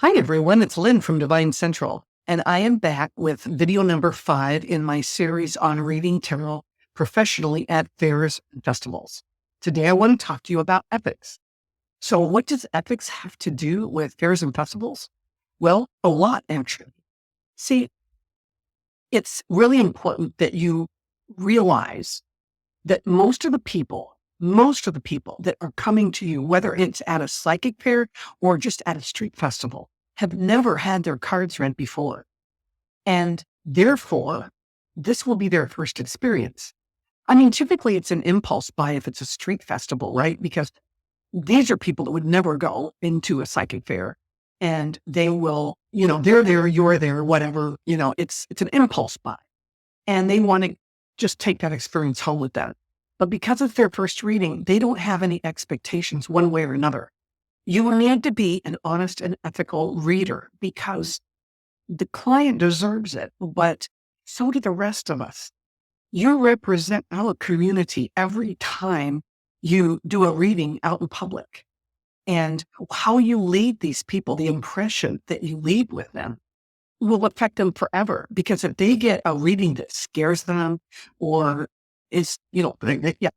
Hi, everyone. It's Lynn from DevineCentral, and I am back with video number 5 in my series on reading tarot professionally at fairs and festivals. Today, I want to talk to you about ethics. So what does ethics have to do with fairs and festivals? Well, a lot, actually. See, it's really important that you realize that most of the people that are coming to you, whether it's at a psychic fair or just at a street festival, have never had their cards read before. And therefore, this will be their first experience. I mean, typically it's an impulse buy if it's a street festival, right? Because these are people that would never go into a psychic fair, and they will, they're there, you're there, whatever, it's an impulse buy, and they want to just take that experience home with them. But because it's their first reading, they don't have any expectations one way or another. You need to be an honest and ethical reader because the client deserves it, but so do the rest of us. You represent our community every time you do a reading out in public. And how you lead these people, the impression that you leave with them, will affect them forever. Because if they get a reading that scares them or is,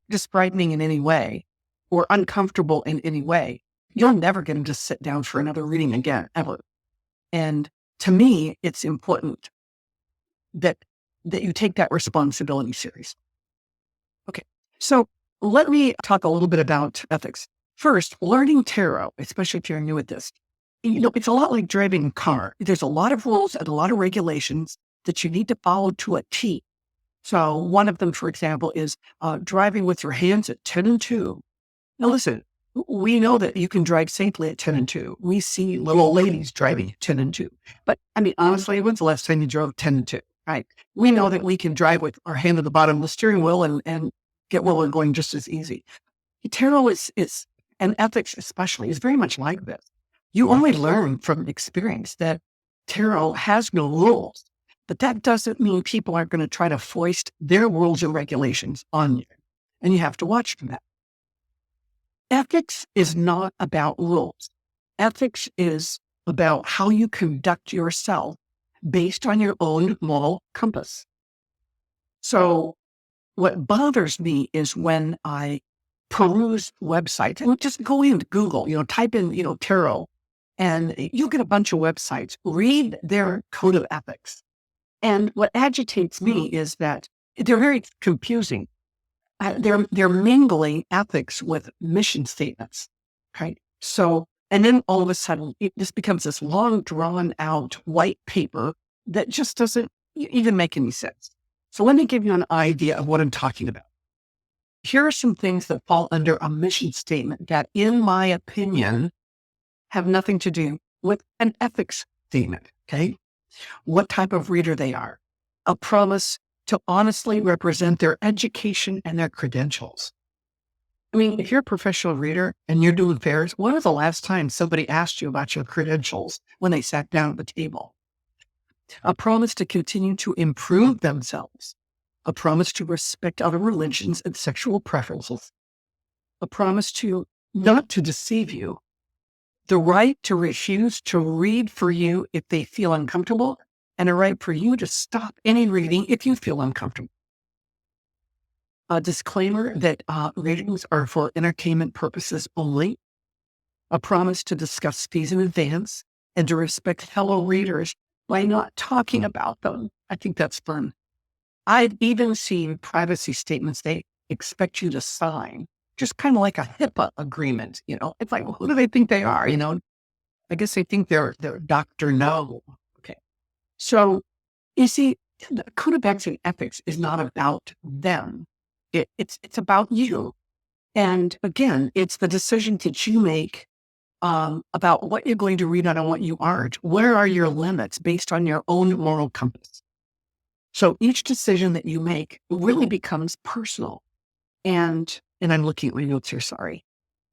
just frightening in any way or uncomfortable in any way, you'll never get them to sit down for another reading again, ever. And to me, it's important that you take that responsibility seriously. Okay, so let me talk a little bit about ethics. First, learning tarot, especially if you're new at this, it's a lot like driving a car. There's a lot of rules and a lot of regulations that you need to follow to a T. So one of them, for example, is driving with your hands at 10 and 2. Now listen, we know that you can drive safely at 10 and 2. We see little ladies driving at 10 and 2. But I mean, honestly, when's the last time you drove 10 and 2? Right? We know that we can drive with our hand at the bottom of the steering wheel and get where we're going just as easy. Tarot is, and ethics especially, is very much like this. You only learn from experience that tarot has no rules, but that doesn't mean people aren't going to try to foist their rules and regulations on you. And you have to watch for that. Ethics is not about rules. Ethics is about how you conduct yourself based on your own moral compass. So what bothers me is when I peruse websites and just go into Google, type in, tarot, and you'll get a bunch of websites. Read their code of ethics. And what agitates me is that they're very confusing. They're mingling ethics with mission statements, right? So, and then all of a sudden, this becomes this long, drawn-out white paper that just doesn't even make any sense. So let me give you an idea of what I'm talking about. Here are some things that fall under a mission statement that, in my opinion, have nothing to do with an ethics statement, okay? What type of reader they are. A promise to honestly represent their education and their credentials. I mean, if you're a professional reader and you're doing fairs, when was the last time somebody asked you about your credentials when they sat down at the table? A promise to continue to improve themselves. A promise to respect other religions and sexual preferences. A promise to not to deceive you. The right to refuse to read for you if they feel uncomfortable, and a right for you to stop any reading if you feel uncomfortable. A disclaimer that readings are for entertainment purposes only. A promise to discuss fees in advance and to respect fellow readers by not talking about them. I think that's fun. I've even seen privacy statements they expect you to sign, just kind of like a HIPAA agreement. It's like, well, who do they think they are? I guess they think they're Dr. No. Okay. So you see, the code of ethics is not about them. It's about you. And again, it's the decision that you make about what you're going to read on and what you aren't. Where are your limits based on your own moral compass? So each decision that you make really becomes personal. And I'm looking at my notes here, sorry.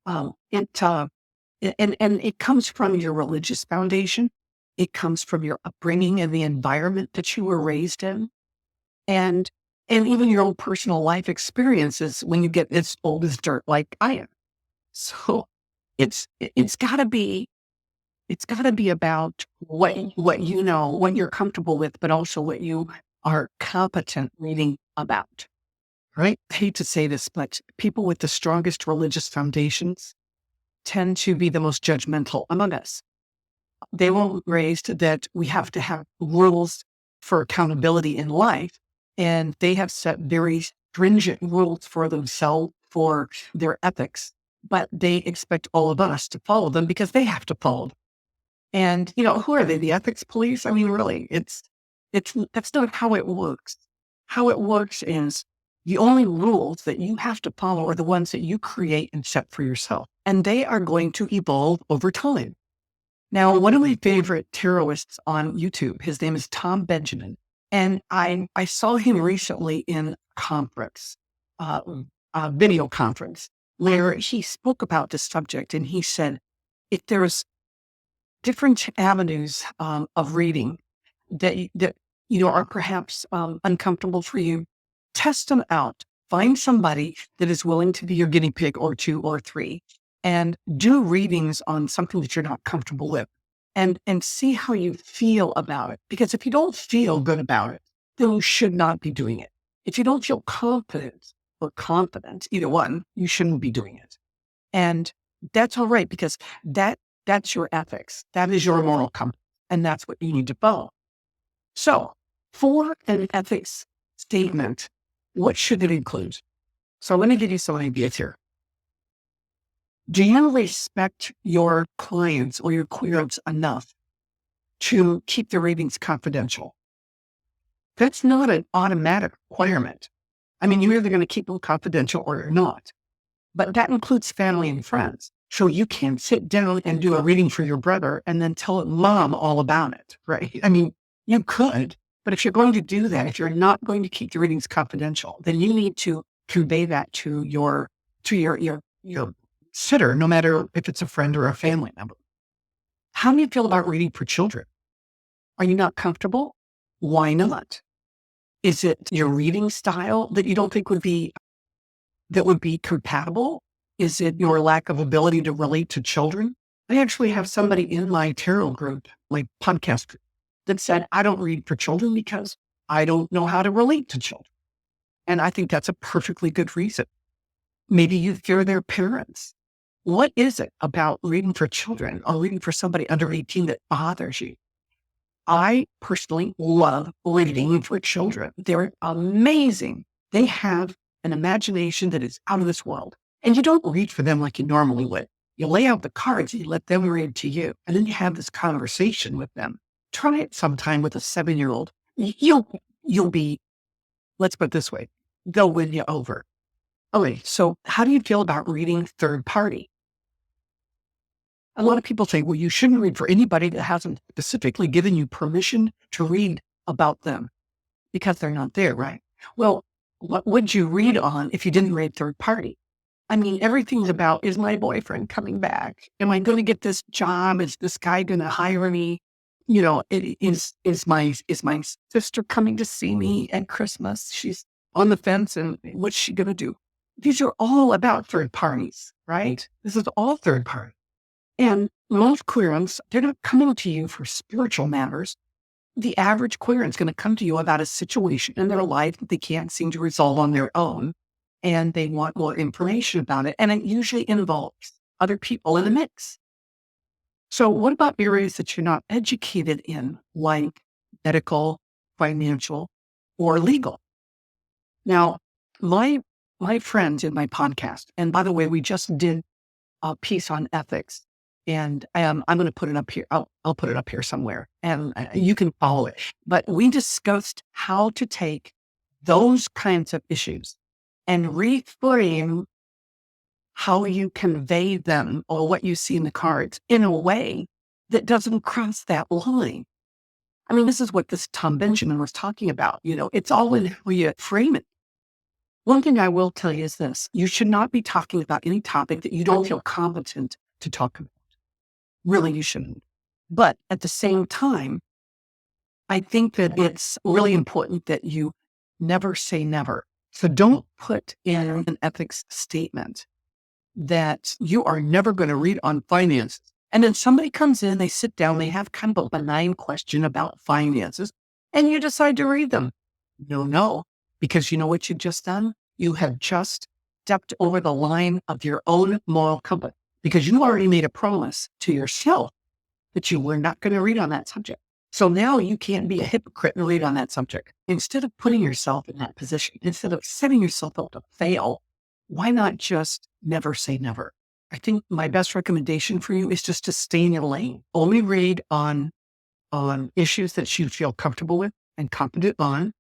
And it comes from your religious foundation. It comes from your upbringing and the environment that you were raised in. And even your own personal life experiences when you get as old as dirt like I am. So it's got to be It's got to be about what you know, what you're comfortable with, but also what you are competent reading about, right? I hate to say this, but people with the strongest religious foundations tend to be the most judgmental among us. They were raised that we have to have rules for accountability in life, and they have set very stringent rules for themselves for their ethics, but they expect all of us to follow them because they have to follow them. And, who are they? The ethics police? I mean, really, that's not how it works. How it works is the only rules that you have to follow are the ones that you create and set for yourself. And they are going to evolve over time. Now, one of my favorite taroloists on YouTube, his name is Tom Benjamin. And I saw him recently in conference, a video conference, where he spoke about this subject. And he said, if there's different avenues of reading that are perhaps uncomfortable for you, test them out. Find somebody that is willing to be your guinea pig or two or three, and do readings on something that you're not comfortable with, and see how you feel about it. Because if you don't feel good about it, then you should not be doing it. If you don't feel confident or confident, either one, you shouldn't be doing it. And that's all right, because that's your ethics. That is your moral compass. And that's what you need to follow. So for an ethics statement, what should it include? So let me give you some ideas here. Do you respect your clients or your queers enough to keep the readings confidential? That's not an automatic requirement. I mean, you're either going to keep them confidential or you're not. But that includes family and friends. So you can't sit down and do a reading for your brother and then tell mom all about it, right? I mean, you could, but if you're going to do that, if you're not going to keep the readings confidential, then you need to convey that to your sitter, no matter if it's a friend or a family member. How do you feel about reading for children? Are you not comfortable? Why not? Is it your reading style that you don't think would be compatible? Is it your lack of ability to relate to children? I actually have somebody in my tarot group, my podcast group, that said, I don't read for children because I don't know how to relate to children. And I think that's a perfectly good reason. Maybe you fear their parents. What is it about reading for children or reading for somebody under 18 that bothers you? I personally love reading for children. They're amazing. They have an imagination that is out of this world. And you don't read for them like you normally would. You lay out the cards and you let them read to you. And then you have this conversation with them. Try it sometime with a 7-year-old. You'll be, let's put it this way, they'll win you over. Okay, so how do you feel about reading third party? A lot of people say, well, you shouldn't read for anybody that hasn't specifically given you permission to read about them because they're not there, right? Well, what would you read on if you didn't read third party? I mean, everything's about, is my boyfriend coming back? Am I going to get this job? Is this guy going to hire me? Is my sister coming to see me at Christmas? She's on the fence, and what's she going to do? These are all about third parties, right? This is all third party. And most queerants, they're not coming to you for spiritual matters. The average queerant's going to come to you about a situation in their life that they can't seem to resolve on their own. And they want more information about it. And it usually involves other people in the mix. So what about areas that you're not educated in, like medical, financial, or legal? Now, my friends in my podcast, and by the way, we just did a piece on ethics, and I'm going to put it up here. I'll put it up here somewhere, and you can follow it. But we discussed how to take those kinds of issues and reframe how you convey them or what you see in the cards in a way that doesn't cross that line. I mean, this is what this Tom Benjamin was talking about. It's all in how you frame it. One thing I will tell you is this: you should not be talking about any topic that you don't feel competent to talk about. Really, you shouldn't. But at the same time, I think that it's really important that you never say never. So don't put in an ethics statement that you are never going to read on finance And then somebody comes in, they sit down, they have kind of a benign question about finances, and you decide to read them. No, because you know what you've just done? You have just stepped over the line of your own moral compass because you already made a promise to yourself that you were not going to read on that subject. So now you can't be a hypocrite and read on that subject. Instead of putting yourself in that position, instead of setting yourself up to fail, why not just never say never? I think my best recommendation for you is just to stay in your lane. Only read on issues that you feel comfortable with and competent on.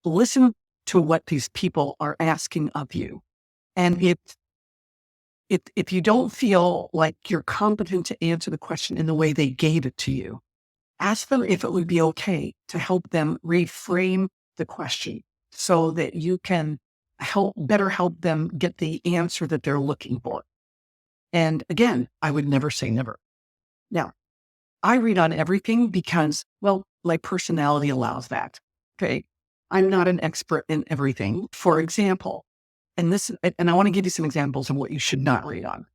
Listen to what these people are asking of you. And if you don't feel like you're competent to answer the question in the way they gave it to you, ask them if it would be okay to help them reframe the question so that you can better help them get the answer that they're looking for. And again, I would never say never. Now, I read on everything because, well, my personality allows that. Okay. I'm not an expert in everything. For example, and I want to give you some examples of what you should not read on.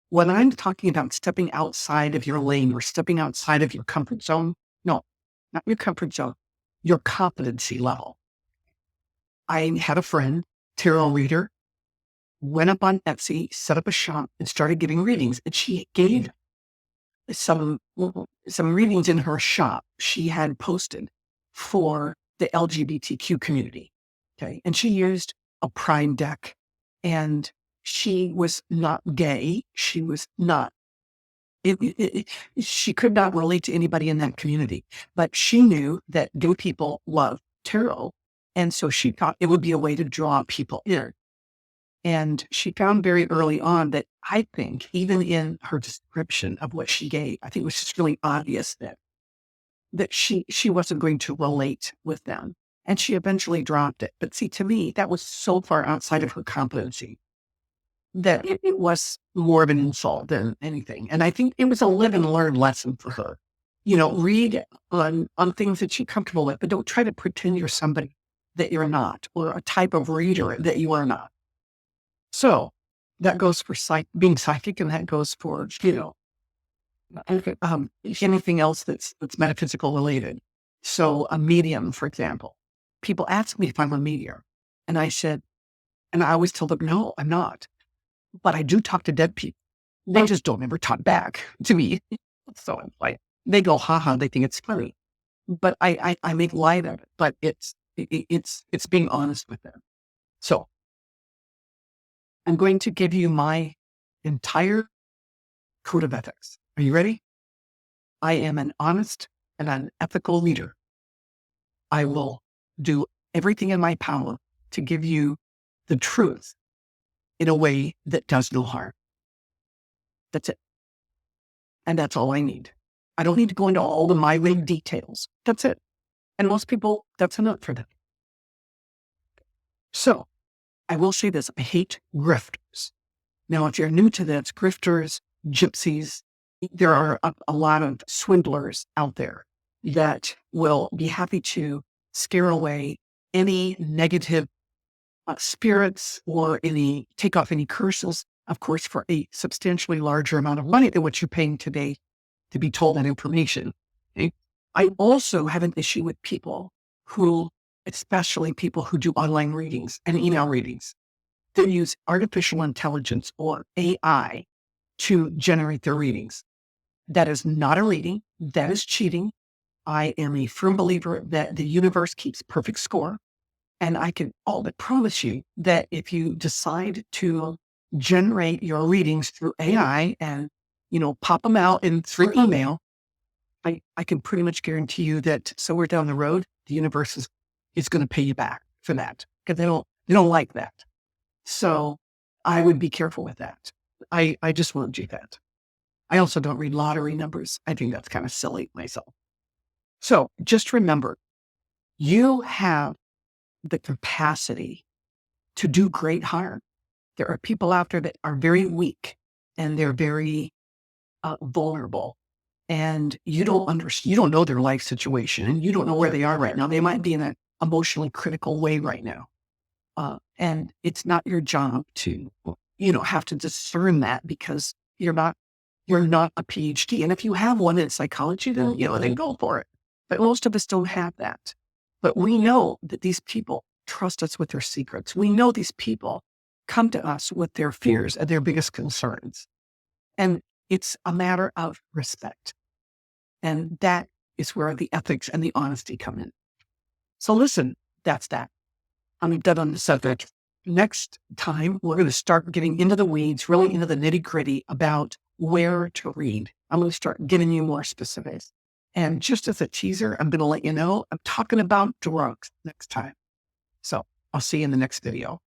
When I'm talking about stepping outside of your lane or stepping outside of your comfort zone, no, not your comfort zone, your competency level. I had a friend, tarot reader, went up on Etsy, set up a shop and started giving readings. And she gave some readings in her shop she had posted for the LGBTQ community. Okay. And she used a prime deck and she was not gay. She was not, she could not relate to anybody in that community, but she knew that gay people love tarot. And so she thought it would be a way to draw people in. And she found very early on that I think even in her description of what she gave, I think it was just really obvious that she wasn't going to relate with them. And she eventually dropped it. But see, to me, that was so far outside of her competency that it was more of an insult than anything. And I think it was a live and learn lesson for her. Read on things that you're comfortable with, but don't try to pretend you're somebody that you're not, or a type of reader that you are not. So that goes for being psychic, and that goes for, anything else that's metaphysical related. So a medium, for example, people ask me if I'm a medium. And I said, and I always tell them, no, I'm not. But I do talk to dead people. They just don't ever talk back to me. So I'm like, they go, haha, they think it's funny. But I make light of it, but it's being honest with them. So I'm going to give you my entire code of ethics. Are you ready? I am an honest and an ethical leader. I will do everything in my power to give you the truth in a way that does no harm. That's it. And that's all I need. I don't need to go into all the my way details. That's it. And most people, that's enough for them. So I will say this. I hate grifters. Now, if you're new to this, grifters, gypsies, there are a lot of swindlers out there that will be happy to scare away any negative spirits or take off any curses, of course, for a substantially larger amount of money than what you're paying today to be told that information. Okay? I also have an issue with people especially people who do online readings and email readings, they use artificial intelligence or AI to generate their readings. That is not a reading. That is cheating. I am a firm believer that the universe keeps perfect score. And I can all but promise you that if you decide to generate your readings through AI and, pop them out through email, I can pretty much guarantee you that somewhere down the road, the universe is going to pay you back for that because they don't like that. So I would be careful with that. I just won't do that. I also don't read lottery numbers. I think that's kind of silly myself. So just remember, you have the capacity to do great harm. There are people out there that are very weak and they're very vulnerable, and you don't know their life situation, and you don't know where they are right now. They might be in an emotionally critical way right now, and it's not your job to have to discern that because you're not you're not a PhD. And if you have one in psychology, then, then go for it. But most of us don't have that. But we know that these people trust us with their secrets. We know these people come to us with their fears and their biggest concerns. And it's a matter of respect. And that is where the ethics and the honesty come in. So listen, that's that. I'm done on the subject. Next time, we're going to start getting into the weeds, really into the nitty gritty about where to read. I'm going to start giving you more specifics. And just as a teaser, I'm going to let you know, I'm talking about drugs next time. So I'll see you in the next video.